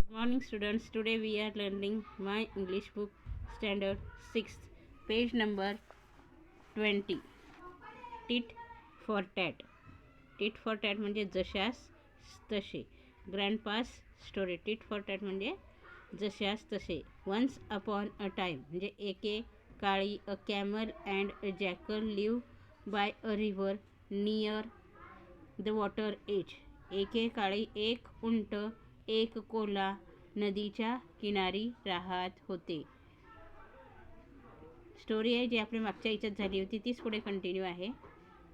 Morning students, today we are learning my English book standard 6th page number 20. tit for tat. tit for tat म्हणजे जशास तसे. ग्रँडपास story. tit for tat म्हणजे जशास तसे. Once upon a time म्हणजे एके काळी a camel and a jackal live by a river near the water edge. एके काळी एक उंट एक कोल्हा नदीच्या किनारी राहत होते. स्टोरी आहे जी आपल्या मागच्या याच्यात झाली होती तीच पुढे कंटिन्यू आहे.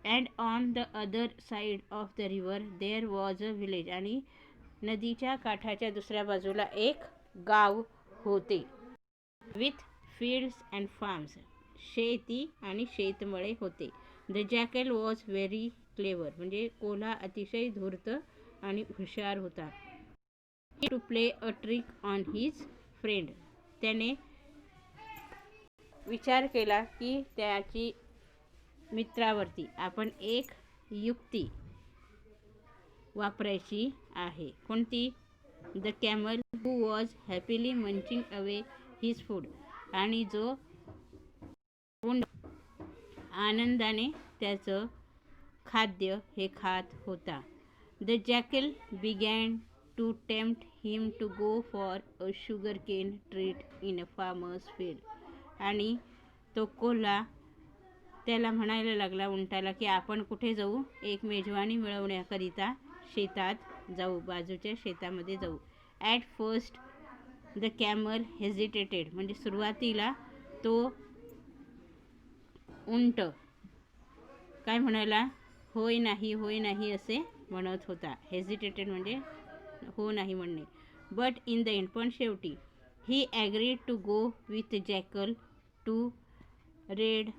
And on the other side of the river there was a village. आणि नदीच्या काठाच्या दुसऱ्या बाजूला एक गाव होते. With fields and farms. शेती आणि शेतमळे होते. The jackal was very clever म्हणजे कोल्हा अतिशय धूर्त आणि हुशार होता. To play a trick on his friend. त्याने विचार केला की त्याची मित्रावरती आपण एक युक्ती वापरायची आहे. कोणती? The camel who was happily munching away his food. आणि जो आनंदाने त्याचं खाद्य हे खात होता. The jackal began to tempt him to go for a sugarcane treat in a farmer's field. आणि तो कोल्हा त्याला म्हणायला लागला उंटाला की आपण कुठे जाऊ? एक मेजवानी मिळवण्याकरिता शेतात जाऊ, बाजूच्या शेतामध्ये जाऊ. At first the camel hesitated म्हणजे सुरुवातीला तो उंट काय म्हणाला? होय नाही होय नाही असे म्हणत होता. हेजिटेटेड म्हणजे हो नाही म्हणणे. बट इन द एंड पण शेवटी he agreed to go with jackal to raid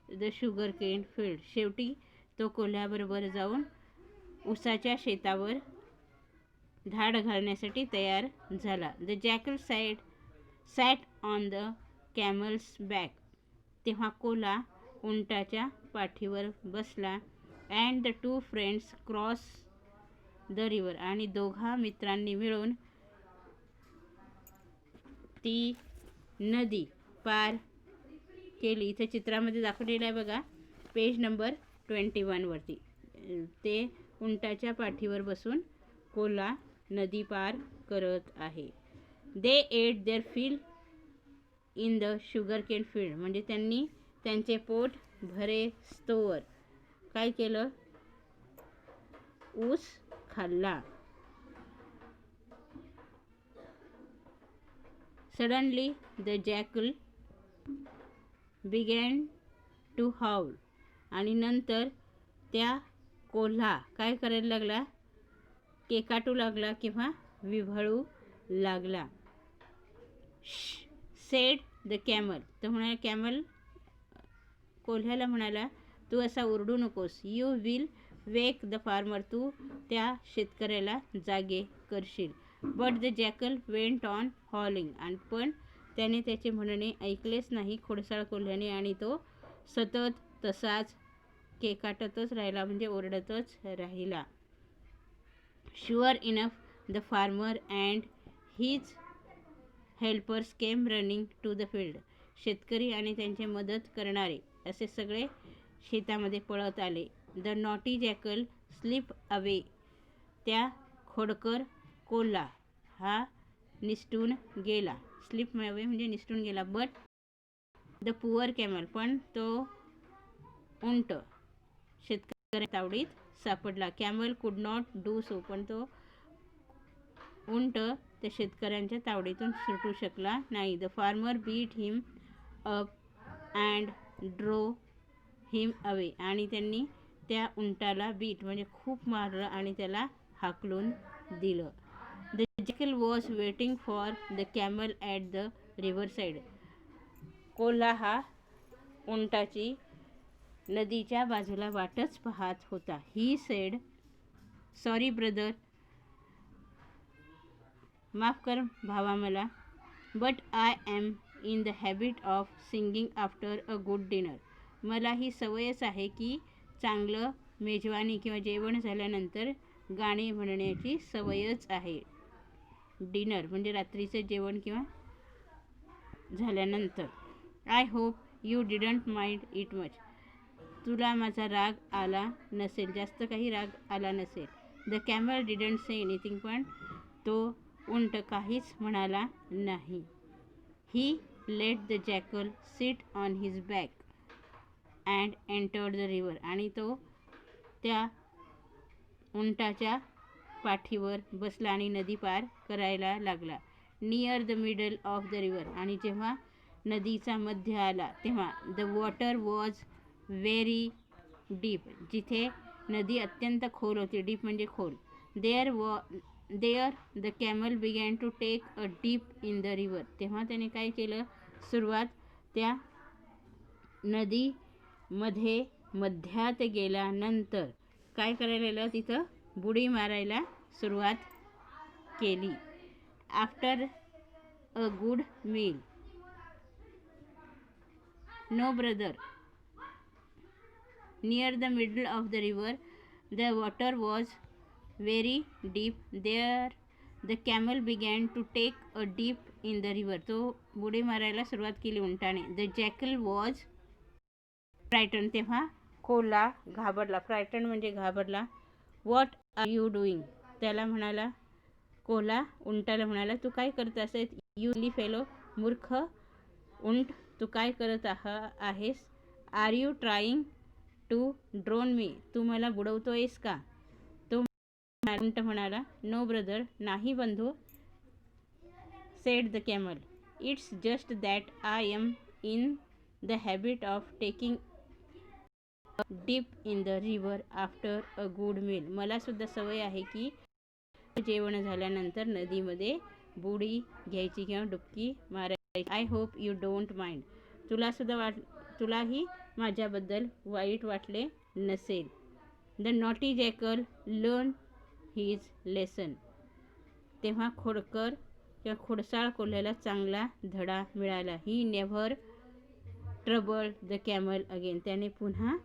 the sugarcane field. शेवटी तो कोल्ह्याबरोबर जाऊन ऊसाच्या शेतावर धाड घालण्यासाठी तयार झाला. The jackal sat on the camel's back. तेव्हा कोल्हा उंटाच्या पाठीवर बसला. And the two friends cross the river. आणि दोघा मित्रांनी मिळून ती नदी पार केली. इथे चित्रामध्ये दाखवलेलं आहे बघा, पेज नंबर 21 वरती. ते उंटाच्या पाठीवर बसून कोल्हा नदी पार करत आहे. They ate their fill in the sugarcane field म्हणजे त्यांनी त्यांचे पोट भरे स्तोवर काय केलं? ऊस खाल्ला. Suddenly the jackal began to howl. आणि नंतर त्या कोल्हा काय करायला लागला? केकाटू लागला किंवा विव्हळू लागला. Said the camel. तो म्हणाला, कॅमल कोल्ह्याला म्हणाला, तू असा ओरडू नकोस. You will wake the farmer. तू त्या शेतकऱ्याला जागे करशील. But the jackal went on howling. आणि पण त्याने त्याचे म्हणणे ऐकलेच नाही खोडसाळ कोल्ह्याने. आणि तो सतत तसाच केकाटतच राहिला म्हणजे ओरडतच राहिला. Sure enough the farmer and his helpers came running to the field. शेतकरी आणि त्यांचे मदत करणारे असे सगळे शेतामध्ये पळत आले. The naughty jackal slip away. त्या खोडकर कोल्हा हा निसटून गेला. स्लिप अवे म्हणजे निसटून गेला. बट द पुअर कॅमल पण तो उंट शेतकरी तावडीत सापडला. कॅमल कुड नॉट डू सो. पण तो उंट त्या शेतकऱ्यांच्या तावडीतून सुटू शकला नाही. The farmer beat him up and drove him away. आणि त्यांनी त्या उंटाला बीट म्हणजे खूप मारलं आणि त्याला हाकलून दिलं. The jackal was waiting for the camel at the river side. कोल्हा हा उंटाची नदीच्या बाजूला वाटच पाहत होता. ही सेड, सॉरी ब्रदर, माफ कर भावा मला. But I am in the habit of singing after a good dinner. मला ही सवयच आहे की चांगलं मेजवानी किंवा जेवण झाल्यानंतर गाणे म्हणण्याची सवयच आहे. डिनर म्हणजे रात्रीचं जेवण किंवा झाल्यानंतर. I hope you didn't mind it much. तुला माझा राग आला नसेल, जास्त काही राग आला नसेल. The camel didn't say anything. पण तो उंट काहीच म्हणाला नाही. He let the jackal sit on his back and entered the river. आणि तो त्या उंटाच्या पाठीवर बसला आणि नदी पार करायला लागला. Near the middle of the river. आणि जेव्हा नदीचा मध्य आला तेव्हा the water was very deep. जिथे नदी अत्यंत खोल होती. डीप म्हणजे खोल. There the camel began to take a deep in the river. तेव्हा त्याने काय केलं, सुरुवात त्या नदीमध्ये मध्यात गेल्यानंतर काय करायला लागलं, तिथं बुडी मारायला सुरुवात केली. After a good meal. No brother. Near the middle of the river, the water was very deep. There the camel began to take a dip in the river. तो बुडी मारायला सुरुवात केली उंटाने. The jackal was frightened. तेव्हा कोल्हा घाबरला. Frightened म्हणजे घाबरला. What are you doing? त्याला म्हणाला, कोल्हा उंटाला म्हणाला, तू काय करत आहेस? You silly fellow. मूर्ख उंट, तू काय करत आहेस? Are you trying to drown me. तू मला बुडवतोयस का? तो उंट म्हणाला, नो ब्रदर. नाही बंधू. Said the camel. It's just that I am in the habit of taking a deep in the river after a good meal. मला सुद्धा सवय आहे की जेवण झाल्यानंतर नदीमध्ये बुडी घ्यायची किंवा डुबकी मारायची. I hope you don't mind. तुलाही माझ्याबद्दल वाईट वाटले नसेल. The naughty jackal learn his lesson. तेव्हा खोडकर किंवा खोडसाळ कोल्ह्याला चांगला धडा मिळाला. He never trouble the camel again. त्याने पुन्हा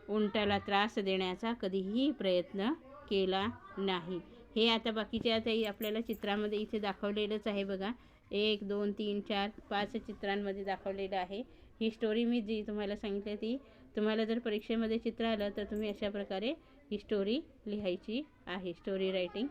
उंटाला त्रास देण्याचा कधीही प्रयत्न केला नाही. हे आता बाकीचे आता आपल्याला चित्रामध्ये इथे दाखवलेलंच आहे बघा. 1 2 3 4 5 चित्रांमध्ये दाखवलेलं आहे. ही स्टोरी मी जी तुम्हाला सांगितली ती तुम्हाला जर परीक्षेमध्ये चित्र आलं तर तुम्ही अशा प्रकारे ही स्टोरी लिहायची आहे. Story writing